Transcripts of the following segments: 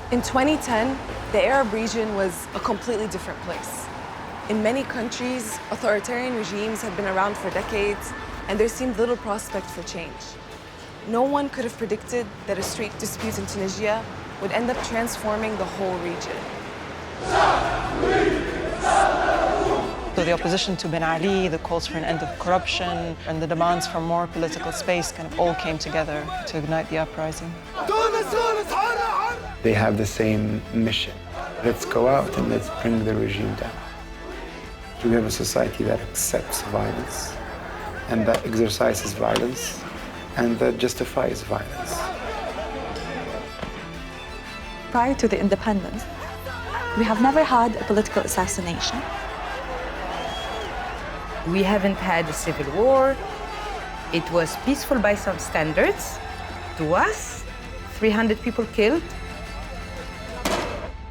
In 2010, the Arab region was a completely different place. In many countries, authoritarian regimes had been around for decades, and there seemed little prospect for change. No one could have predicted that a street dispute in Tunisia would end up transforming the whole region. So the opposition to Ben Ali, the calls for an end of corruption, and the demands for more political space kind of all came together to ignite the uprising. They have the same mission. Let's go out and let's bring the regime down. We have a society that accepts violence, and that exercises violence, and that justifies violence. Prior to the independence, we have never had a political assassination. We haven't had a civil war. It was peaceful by some standards. To us, 300 people killed.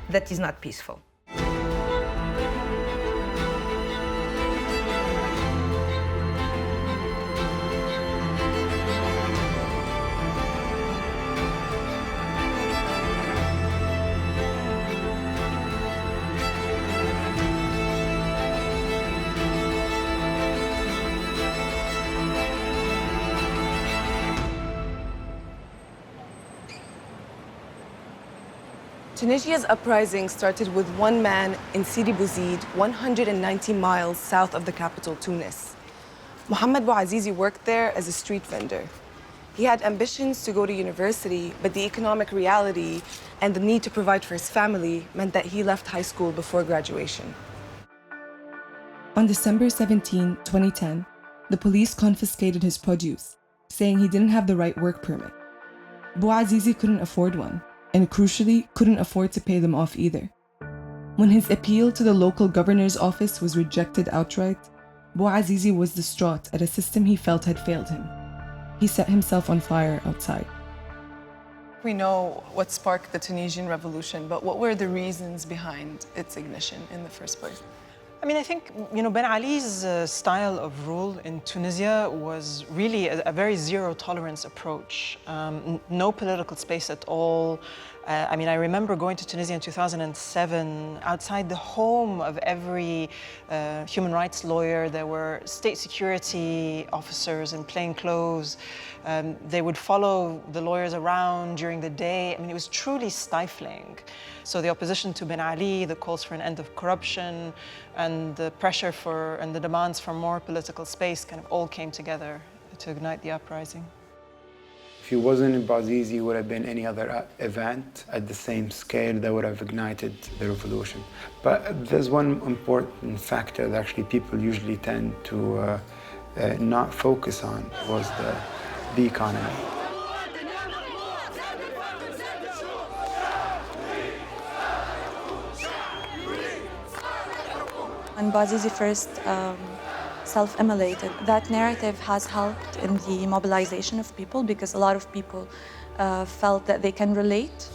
That is not peaceful. Tunisia's uprising started with one man in Sidi Bouzid, 190 miles south of the capital, Tunis. Mohamed Bouazizi worked there as a street vendor. He had ambitions to go to university, but the economic reality and the need to provide for his family meant that he left high school before graduation. On December 17, 2010, the police confiscated his produce, saying he didn't have the right work permit. Bouazizi couldn't afford one, and crucially, couldn't afford to pay them off either. When his appeal to the local governor's office was rejected outright, Bouazizi was distraught at a system he felt had failed him. He set himself on fire outside. We know what sparked the Tunisian revolution, but what were the reasons behind its ignition in the first place? I mean, I think, Ben Ali's style of rule in Tunisia was really a very zero-tolerance approach. No political space at all. I remember going to Tunisia in 2007. Outside the home of every human rights lawyer, there were state security officers in plain clothes. They would follow the lawyers around during the day. I mean, it was truly stifling. So the opposition to Ben Ali, the calls for an end of corruption, and the pressure and the demands for more political space kind of all came together to ignite the uprising. If he wasn't in Bouazizi, it would have been any other event at the same scale that would have ignited the revolution. But there's one important factor that actually people usually tend to not focus on, was the economy. When Bouazizi first self-immolated, that narrative has helped in the mobilization of people because a lot of people felt that they can relate.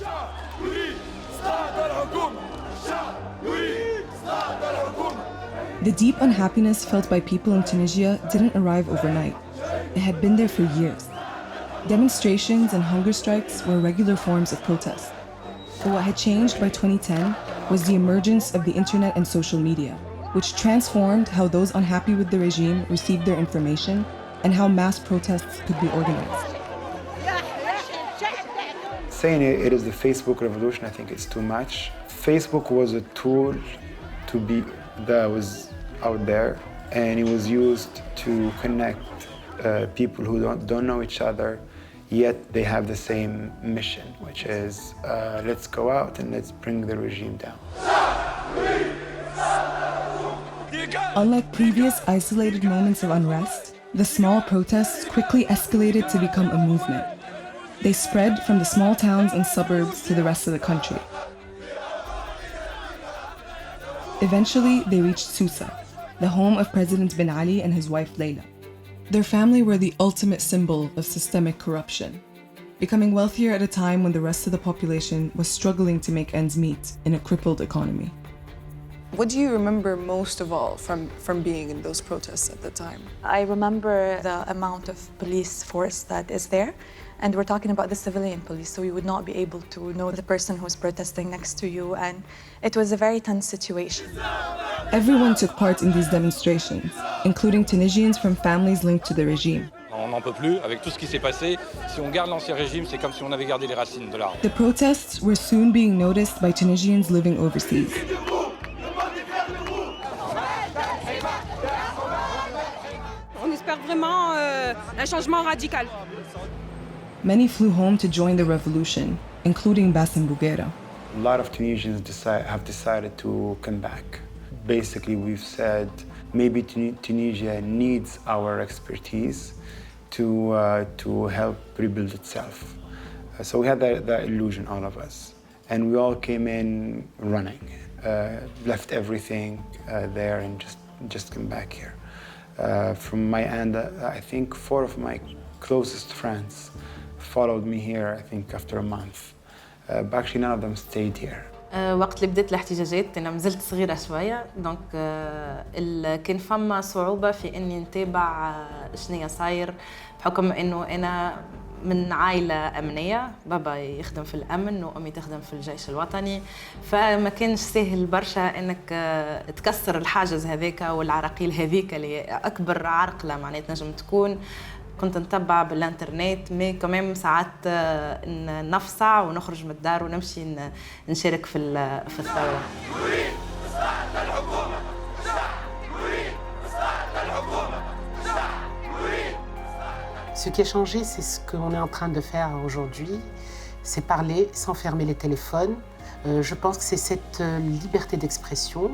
The deep unhappiness felt by people in Tunisia didn't arrive overnight. It had been there for years. Demonstrations and hunger strikes were regular forms of protest. But what had changed by 2010 was the emergence of the internet and social media, which transformed how those unhappy with the regime received their information and how mass protests could be organized. Saying it is the Facebook revolution, I think it's too much. Facebook was a tool that was out there, and it was used to connect people who don't know each other, yet they have the same mission, which is let's go out and let's bring the regime down. Unlike previous isolated moments of unrest, the small protests quickly escalated to become a movement. They spread from the small towns and suburbs to the rest of the country. Eventually, they reached Susa, the home of President Ben Ali and his wife Layla. Their family were the ultimate symbol of systemic corruption, becoming wealthier at a time when the rest of the population was struggling to make ends meet in a crippled economy. What do you remember most of all from being in those protests at the time? I remember the amount of police force that is there And we're talking about the civilian police, so you would not be able to know the person who's protesting next to you. And it was a very tense situation. Everyone took part in these demonstrations, including Tunisians from families linked to the regime. On n'en peut plus avec tout ce qui s'est passé. Si on garde l'ancien régime, c'est comme si on avait gardé les racines de l'arbre. The protests were soon being noticed by Tunisians living overseas. On espère vraiment un changement radical. Many flew home to join the revolution, including Bassem Bouguera. A lot of Tunisians have decided to come back. Basically, we've said maybe Tunisia needs our expertise to help rebuild itself. So we had that illusion, all of us. And we all came in running, left everything there and just came back here. From my end, I think 4 of my closest friends followed me here, I think, after a month. But actually, none of them stayed here. وقت اللي بدات الاحتجاجات انا مازلت صغيره شويه دونك كان فما صعوبه في اني نتابع شنو صاير بحكم انه انا من عائله امنيه بابا يخدم في الامن وامي تخدم في الجيش الوطني فما كانش سهل برشا انك تكسر الحاجز هذاك والعراقيل هذيك اللي اكبر عرقله معناتها تنجم تكون كنت نتبع بالانترنت مي كمان ساعات نفصع ونخرج من الدار ونمشي نشارك في الثوره. Ce qui a changé, c'est ce qu'on est en train de faire aujourd'hui, c'est parler sans fermer les téléphones. Je pense que c'est cette liberté d'expression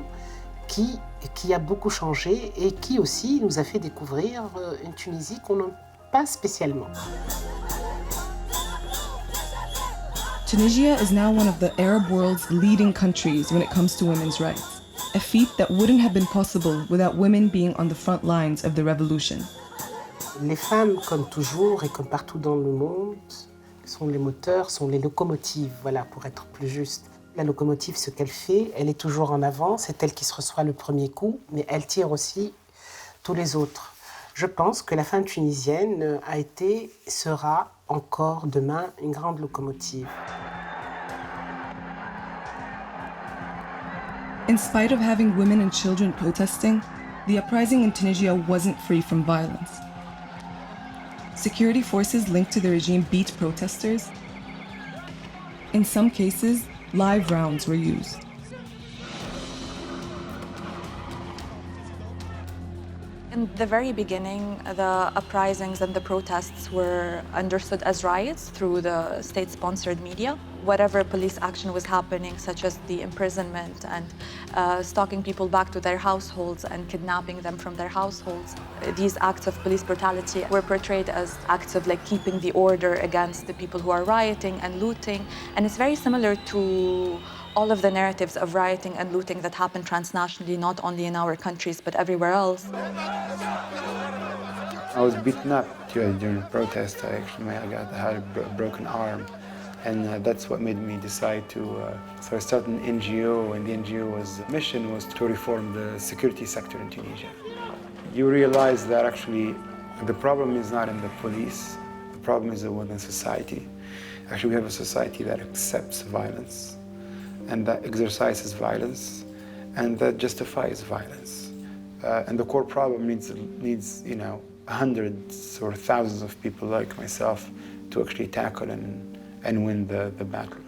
qui a beaucoup changé et qui aussi nous a fait découvrir une Tunisie qu'on n'a pas spécialement. Tunisia is now one of the Arab world's leading countries when it comes to women's rights, a feat that wouldn't have been possible without women being on the front lines of the revolution. Les femmes, comme toujours et comme partout dans le monde, sont les moteurs, sont les locomotives, voilà, pour être plus juste. La locomotive, ce qu'elle fait, elle est toujours en avant, c'est elle qui se reçoit le premier coup, mais elle tire aussi tous les autres. Je pense que la femme tunisienne a été, sera encore demain une grande locomotive. In spite of having women and children protesting, the uprising in Tunisia wasn't free from violence. Security forces linked to the regime beat protesters. In some cases, live rounds were used. In the very beginning, the uprisings and the protests were understood as riots through the state-sponsored media. Whatever police action was happening, such as the imprisonment and stalking people back to their households and kidnapping them from their households, these acts of police brutality were portrayed as acts of like keeping the order against the people who are rioting and looting. And it's very similar to all of the narratives of rioting and looting that happen transnationally, not only in our countries, but everywhere else. I was beaten up during the protest. I had a broken arm. And that's what made me decide to, so I started an NGO, and the NGO's mission was to reform the security sector in Tunisia. You realize that actually the problem is not in the police, the problem is within society. Actually, we have a society that accepts violence, and that exercises violence, and that justifies violence. And the core problem needs, you know, hundreds or thousands of people like myself to actually tackle and win the battle.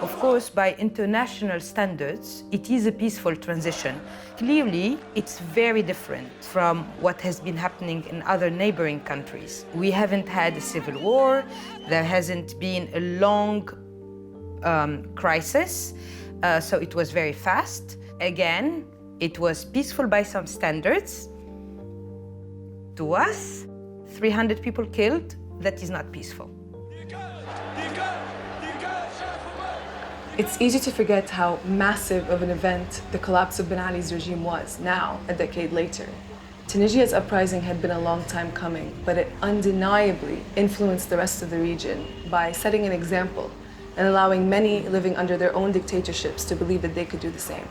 Of course, by international standards, it is a peaceful transition. Clearly, it's very different from what has been happening in other neighboring countries. We haven't had a civil war, there hasn't been a long crisis, so it was very fast. Again, it was peaceful by some standards. To us, 300 people killed, that is not peaceful. It's easy to forget how massive of an event the collapse of Ben Ali's regime was now, a decade later. Tunisia's uprising had been a long time coming, but it undeniably influenced the rest of the region by setting an example and allowing many living under their own dictatorships to believe that they could do the same.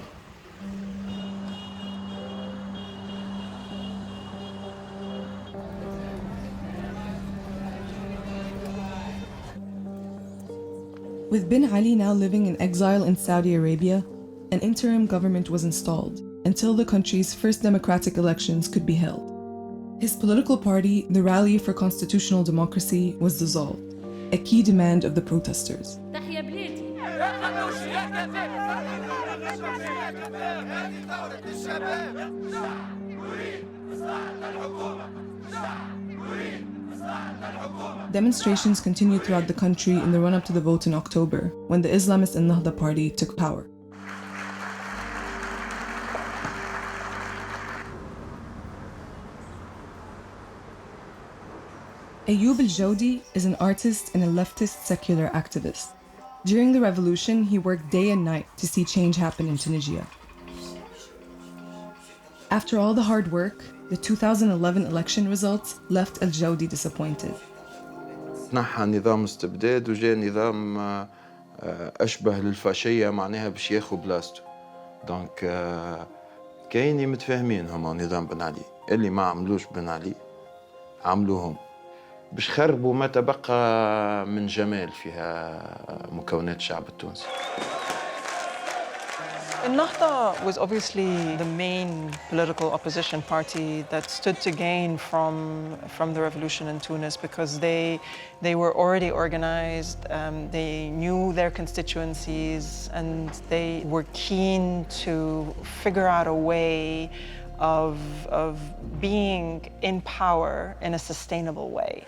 With bin Ali now living in exile in Saudi Arabia, an interim government was installed until the country's first democratic elections could be held. His political party, the Rally for Constitutional Democracy, was dissolved, a key demand of the protesters. Demonstrations continued throughout the country in the run-up to the vote in October, when the Islamist Ennahda party took power. Ayoub al-Jawdi is an artist and a leftist secular activist. During the revolution, he worked day and night to see change happen in Tunisia. After all the hard work, the 2011 election results left al-Jawdi disappointed. تنحى نظام استبداد وجاء نظام أشبه للفاشية معناها باش ياخذ بلاصته. دونك كاينين متفاهمين هما نظام بن علي اللي ما عملوش بن علي عملوهم باش خربوا ما تبقى من جمال فيها مكونات الشعب التونسي. Ennahda was obviously the main political opposition party that stood to gain from the revolution in Tunis because they were already organized, they knew their constituencies, and they were keen to figure out a way of being in power in a sustainable way.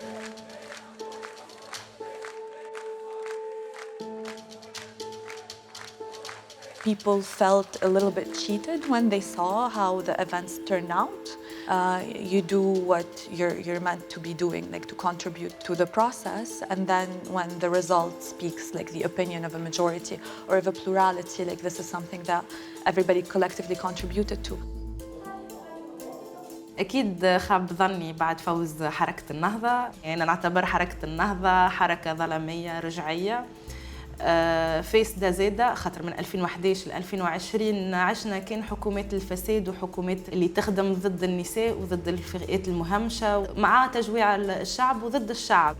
People felt a little bit cheated when they saw how the events turned out. You do what you're meant to be doing, like to contribute to the process, and then when the result speaks like the opinion of a majority or of a plurality, like this is something that everybody collectively contributed to. أكيد خاب ظني بعد فوز حركة النهضة، يعني نعتبر حركة النهضة حركة ظلامية رجعية. فاسدة زادة خاطر من 2011 ل 2020 عشنا كان حكومات الفساد وحكومات اللي تخدم ضد النساء وضد الفئات المهمشة مع تجويع الشعب وضد الشعب.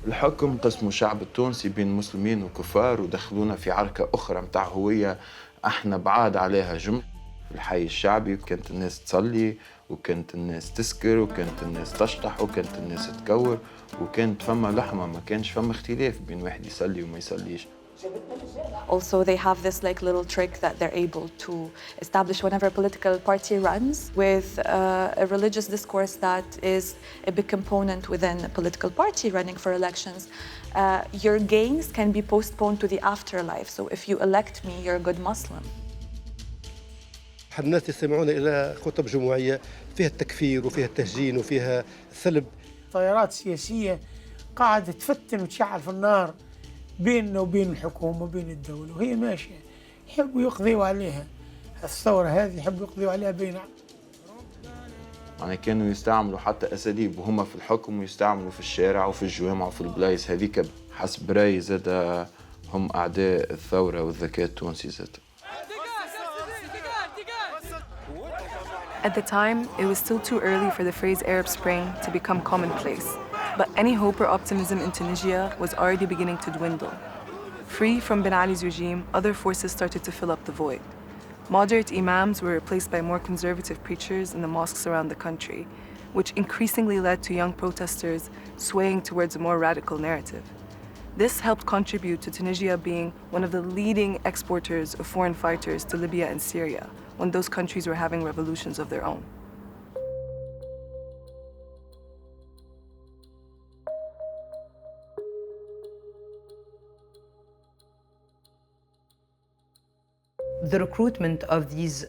الحكم قسموا الشعب التونسي بين مسلمين وكفار ودخلونا في عركة أخرى متاع هوية احنا بعاد عليها جملة. الحي الشعبي كانت الناس تصلي وكانت الناس تسكر وكانت الناس تشطح وكانت الناس تكور وكانت فما لحمة ما كانش فما اختلاف بين واحد يصلي وما يصليش. Also, they have this like little trick that they're able to establish whenever a political party runs with a religious discourse that is a big component within a political party running for elections. Your gains can be postponed to the afterlife. So if you elect me, you're a good Muslim. الناس يستمعون إلى خطب جمعية فيها التكفير وفيها التهجين وفيها الثلب. تيارات سياسية قاعدة تفتن وتشعل في النار بيننا وبين الحكومة وبين الدولة وهي ماشية يحبوا يقضيوا عليها. الثورة هذه يحبوا يقضيوا عليها بينهم. يعني كانوا يستعملوا حتى أساليب وهم في الحكم ويستعملوا في الشارع وفي الجوامع وفي البلايص هذيك حسب رأيي زاد هم أعداء الثورة والذكاء التونسي زاد. At the time, it was still too early for the phrase Arab Spring to become commonplace, but any hope or optimism in Tunisia was already beginning to dwindle. Free from Ben Ali's regime, other forces started to fill up the void. Moderate imams were replaced by more conservative preachers in the mosques around the country, which increasingly led to young protesters swaying towards a more radical narrative. This helped contribute to Tunisia being one of the leading exporters of foreign fighters to Libya and Syria, when those countries were having revolutions of their own. The recruitment of these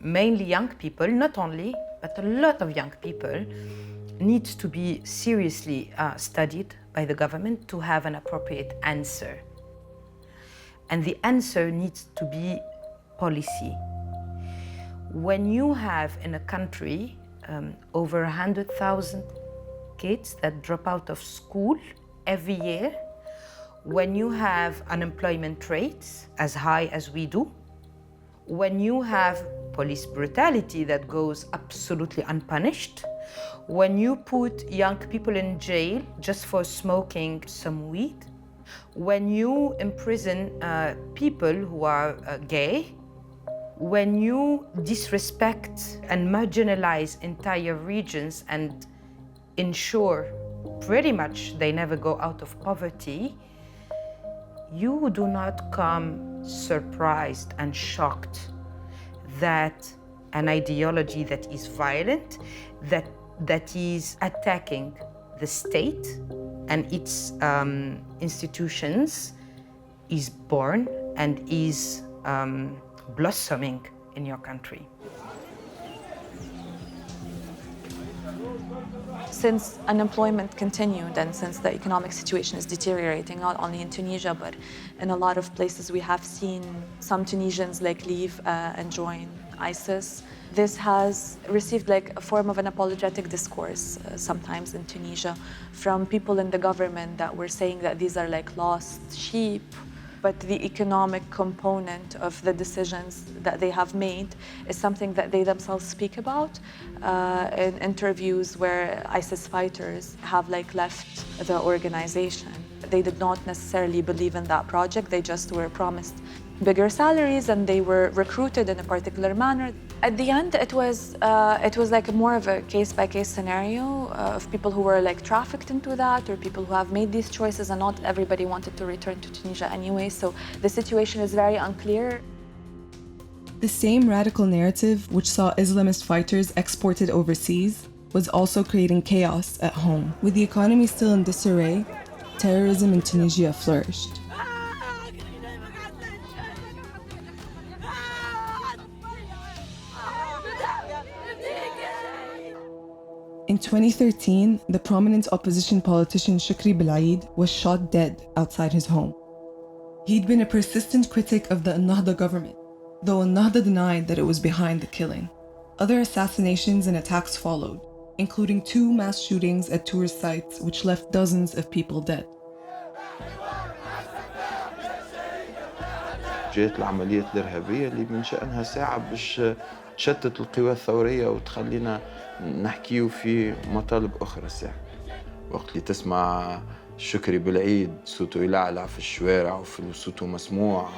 mainly young people, not only, but a lot of young people, needs to be seriously studied by the government to have an appropriate answer. And the answer needs to be policy. When you have in a country over 100,000 kids that drop out of school every year, when you have unemployment rates as high as we do, when you have police brutality that goes absolutely unpunished, when you put young people in jail just for smoking some weed, When you imprison people who are gay, when you disrespect and marginalize entire regions and ensure pretty much they never go out of poverty, you do not come surprised and shocked that an ideology that is violent, that is attacking the state and its institutions is born and is blossoming in your country. Since unemployment continued and since the economic situation is deteriorating, not only in Tunisia, but in a lot of places, we have seen some Tunisians leave and join ISIS. This has received a form of an apologetic discourse sometimes in Tunisia from people in the government that were saying that these are lost sheep. But the economic component of the decisions that they have made is something that they themselves speak about in interviews where ISIS fighters have left the organization. They did not necessarily believe in that project. They just were promised bigger salaries and they were recruited in a particular manner. At the end, it was more of a case-by-case scenario of people who were trafficked into that or people who have made these choices, and not everybody wanted to return to Tunisia anyway. So the situation is very unclear. The same radical narrative which saw Islamist fighters exported overseas was also creating chaos at home. With the economy still in disarray, terrorism in Tunisia flourished. In 2013, the prominent opposition politician Shukri Belaid was shot dead outside his home. He'd been a persistent critic of the Ennahda government, though Ennahda denied that it was behind the killing. Other assassinations and attacks followed, including 2 mass shootings at tourist sites which left dozens of people dead. جاءت العمليات الإرهابية اللي من شأنها ساعة باش تشتت القوى الثورية وتخلينا نحكيو في مطالب أخرى ساعة. وقت اللي تسمع شكري بالعيد صوته يلعلع في الشوارع وصوته مسموع،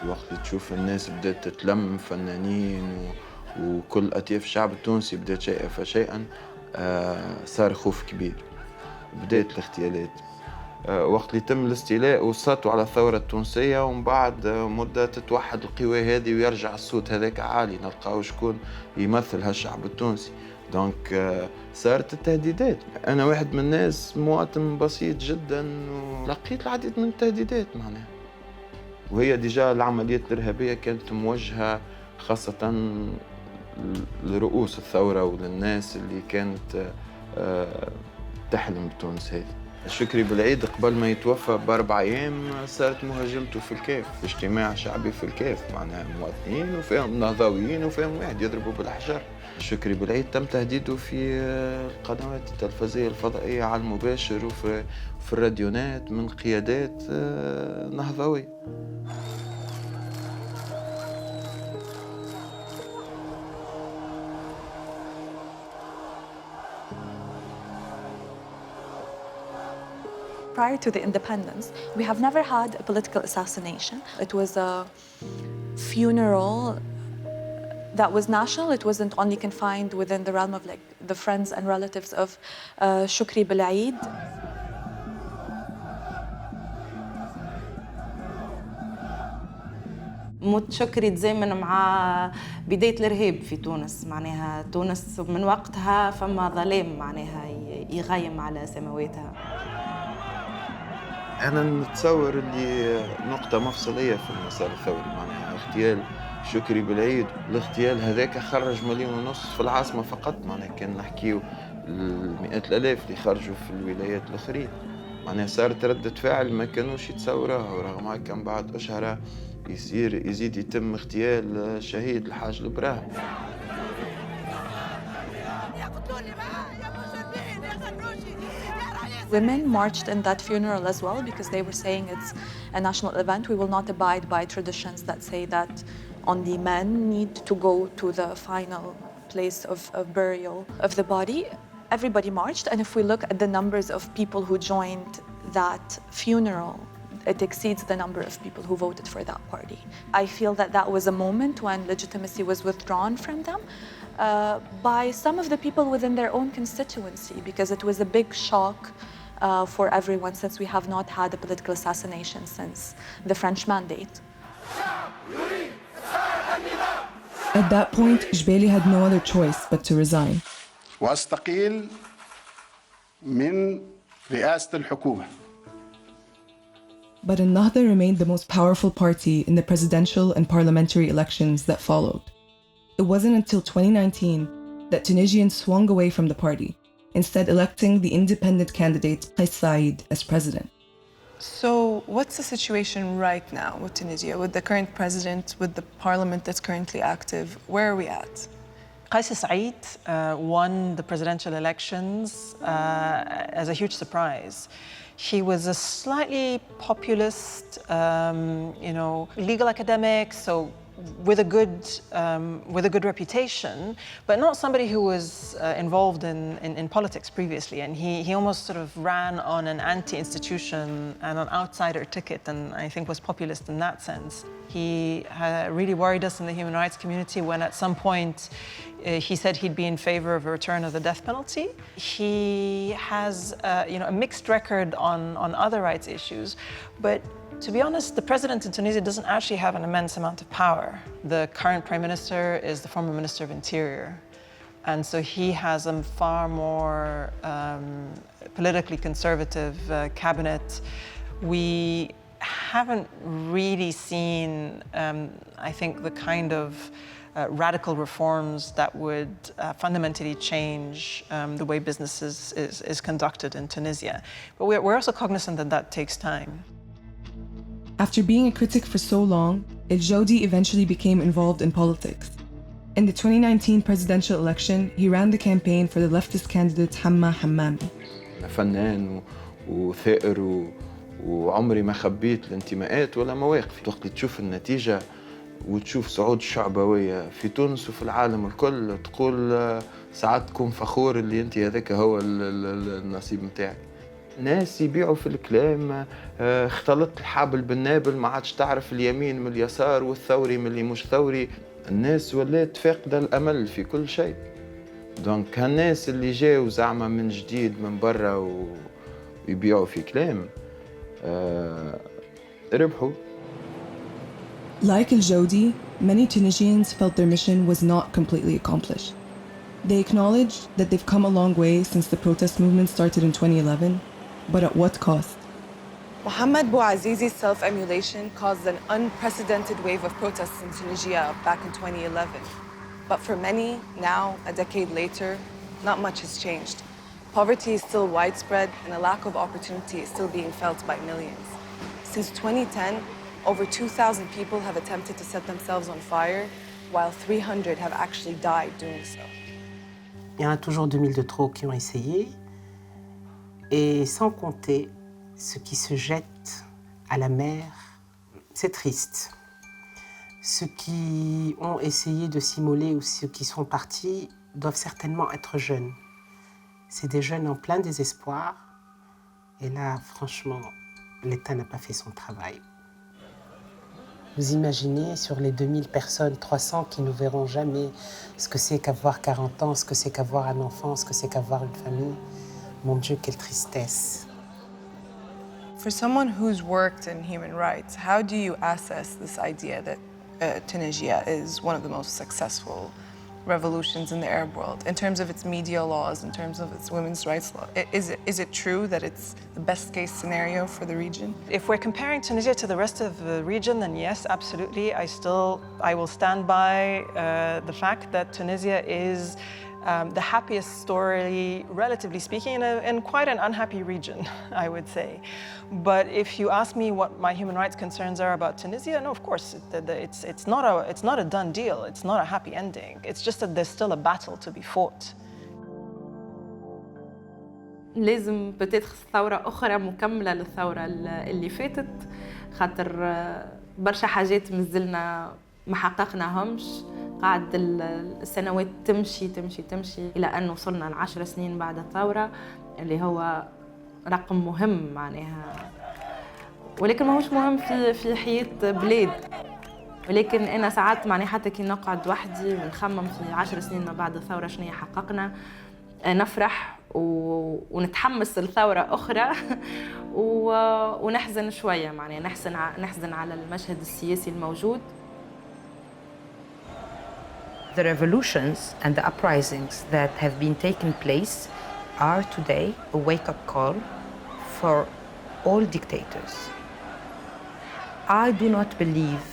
وقت اللي تشوف الناس بدأت تتلم فنانين وكل أطياف الشعب التونسي بدأت شيئا فشيئا، صار خوف كبير. بدأت الاغتيالات. وقت اللي تم الاستيلاء وسطوا على الثورة التونسية، ومن بعد مدة تتوحد القوى هذه ويرجع الصوت هذاك عالي، نلقاو شكون يمثل هالشعب التونسي. دونك صارت التهديدات. أنا واحد من الناس مواطن بسيط جدا ولقيت العديد من التهديدات معناها. وهي ديجا العمليات الإرهابية كانت موجهة خاصة لرؤوس الثورة وللناس اللي كانت تحلم بتونس هذه. شكري بالعيد قبل ما يتوفى ب4 أيام صارت مهاجمته في الكاف، اجتماع شعبي في الكاف، معناها مواطنين وفيهم نهضويين وفيهم واحد يضربوا بالحجر. شكري بالعيد تم تهديده في القنوات التلفزية الفضائية على المباشر وفي الراديونات من قيادات نهضوية. Prior to the independence, we have never had a political assassination. It was a funeral that was national. It wasn't only confined within the realm of the friends and relatives of Shukri Belaid. موت شكري تزامن مع بداية الإرهاب في تونس، معناها تونس من وقتها فما ظلام معناها يغيم على سماواتها. أنا نتصور اللي نقطة مفصلية في المسار الثوري، معناها اغتيال شكري بالعيد. الاغتيال هذاك خرج 1.5 مليون في العاصمة فقط، معناها كان نحكيو المئات الآلاف اللي خرجوا في الولايات الأخرين. معناها صارت ردة فعل ما كانوش يتصوروها، ورغم هيك كان بعد أشهر يزيد يتم اغتيال الشهيد الحاج البراهيم. Women marched in that funeral as well because they were saying it's a national event. We will not abide by traditions that say that only men need to go to the final place of burial of the body. Everybody marched, and if we look at the numbers of people who joined that funeral, it exceeds the number of people who voted for that party. I feel that that was a moment when legitimacy was withdrawn from them by some of the people within their own constituency, because it was a big shock for everyone, since we have not had a political assassination since the French Mandate. At that point, Jbeli had no other choice but to resign. واستقيل من رئاسة الحكومة. But Ennahda remained the most powerful party in the presidential and parliamentary elections that followed. It wasn't until 2019 that Tunisians swung away from the party, instead electing the independent candidate Qais Said as president. So what's the situation right now with Tunisia, with the current president, with the parliament that's currently active? Where are we at? Qais Said won the presidential elections as a huge surprise. He was a slightly populist, legal academic, so with a good reputation, but not somebody who was involved in politics previously. And he almost sort of ran on an anti-institution and an outsider ticket, and I think was populist in that sense. He really worried us in the human rights community when at some point he said he'd be in favor of a return of the death penalty. He has a mixed record on other rights issues, but to be honest, the president in Tunisia doesn't actually have an immense amount of power. The current prime minister is the former minister of interior. And so he has a far more politically conservative cabinet. We haven't really seen, I think, the kind of radical reforms that would fundamentally change the way business is conducted in Tunisia. But we're also cognizant that that takes time. After being a critic for so long, El Jodi eventually became involved in politics. In the 2019 presidential election, he ran the campaign for the leftist candidate Hamma Hammami. فنان وثائر وعمري ما خبيت الانتماءات ولا مواقف. وقت تشوف النتيجة وتشوف صعود الشعبوية في تونس وفي العالم الكل، تقول ساعات تكون فخور اللي انت هذاك هو النصيب متاعك. ناس يبيعوا في الكلام، اختلط الحابل بالنابل، ما عادش تعرف اليمين من اليسار والثوري من اللي مش ثوري. الناس ولات فاقدة الأمل في كل شيء. دونك هالناس اللي جاوا زعما من جديد من برا ويبيعوا في كلام ربحوا. Like El Jodi, many Tunisians felt their mission was not completely accomplished. They acknowledged that they've come a long way since the protest movement started in 2011, but at what cost? Mohamed Bouazizi's self-emulation caused an unprecedented wave of protests in Tunisia back in 2011. But for many, now, a decade later, not much has changed. Poverty is still widespread, and a lack of opportunity is still being felt by millions. Since 2010, over 2,000 people have attempted to set themselves on fire, while 300 have actually died doing so. Il y en a toujours 2000 de trop qui ont essayé, et sans compter ceux qui se jettent à la mer. C'est triste. Ceux qui ont essayé de s'immoler ou ceux qui sont partis doivent certainement être jeunes. C'est des jeunes en plein désespoir, et là, franchement, l'État n'a pas fait son travail. Vous imaginez, sur les 2000 personnes, 300 qui ne verront jamais ce que c'est qu'avoir 40 ans, ce que c'est qu'avoir un enfant, ce que c'est qu'avoir une famille. Mon Dieu, quelle tristesse. For someone who's worked in human rights, how do you assess this idea that Tunisia is one of the most successful revolutions in the Arab world, in terms of its media laws, in terms of its women's rights law? Is it true that it's the best case scenario for the region? If we're comparing Tunisia to the rest of the region, then yes, absolutely. I will stand by the fact that Tunisia is the happiest story, relatively speaking, in quite an unhappy region, I would say. But if you ask me what my human rights concerns are about Tunisia, no, of course, it's not a done deal. It's not a happy ending. It's just that there's still a battle to be fought. لازم بتاتر ثورة أخرى مكملة للثورة اللي فاتت، خاطر برشا حاجات مازلنا ما حققناهمش. قاعد السنوات تمشي إلى أن وصلنا ل10 سنين بعد الثورة، اللي هو رقم مهم معناها ولكن ماهوش مهم في حياة بلاد. ولكن أنا ساعات معني حتى كي نقعد وحدي ونخمم في 10 سنين ما بعد الثورة شنو حققنا، نفرح ونتحمس لثورة أخرى ونحزن شوية، معني نحزن على المشهد السياسي الموجود. The revolutions and the uprisings that have been taking place are today a wake-up call for all dictators. I do not believe,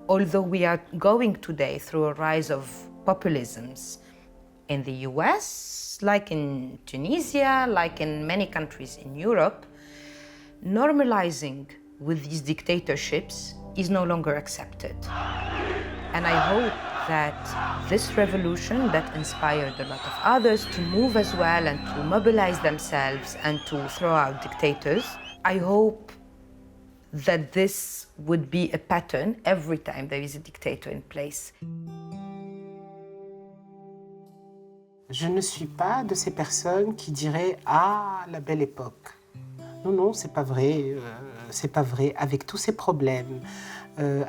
although we are going today through a rise of populisms in the US, like in Tunisia, like in many countries in Europe, normalizing with these dictatorships is no longer accepted. And I hope that this revolution that inspired a lot of others to move as well and to mobilize themselves and to throw out dictators, I hope that this would be a pattern every time there is a dictator in place. Je ne suis pas de ces personnes qui diraient « Ah, la belle époque ». Non, non, c'est pas vrai. C'est pas vrai. Avec tous ces problèmes,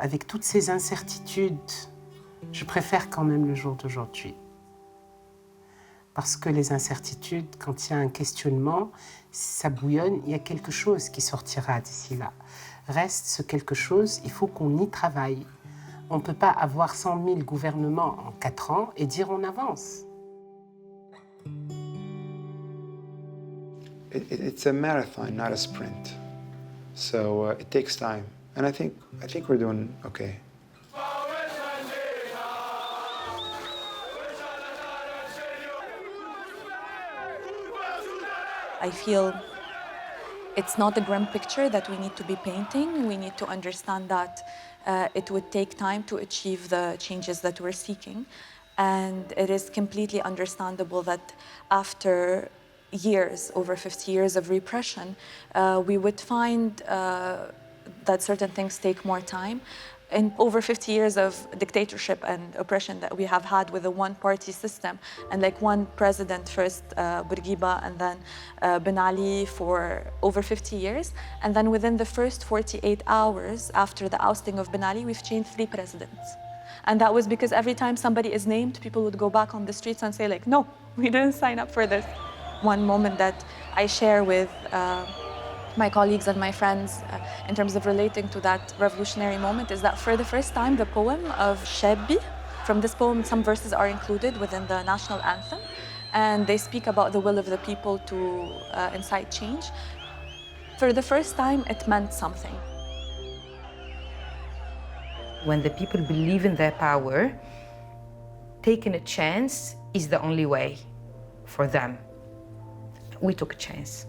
avec toutes ces incertitudes, je préfère quand même le jour d'aujourd'hui. Parce que les incertitudes, quand il y a un questionnement, ça bouillonne, il y a quelque chose qui sortira d'ici là. Reste ce quelque chose, il faut qu'on y travaille. On ne peut pas avoir 100 000 gouvernements en 4 ans et dire on avance. It's a marathon, not a sprint. So it takes time. And I think we're doing okay. I feel it's not a grim picture that we need to be painting. We need to understand that it would take time to achieve the changes that we're seeking. And it is completely understandable that after years, over 50 years of repression, we would find that certain things take more time. In over 50 years of dictatorship and oppression that we have had with a one-party system, and like one president, first Bourguiba and then Ben Ali for over 50 years, and then within the first 48 hours after the ousting of Ben Ali, we've changed 3 presidents. And that was because every time somebody is named, people would go back on the streets and say like, no, we didn't sign up for this. One moment that I share with my colleagues and my friends in terms of relating to that revolutionary moment is that for the first time, the poem of Shabi, from this poem, some verses are included within the national anthem, and they speak about the will of the people to incite change. For the first time, it meant something. When the people believe in their power, taking a chance is the only way for them. We took a chance.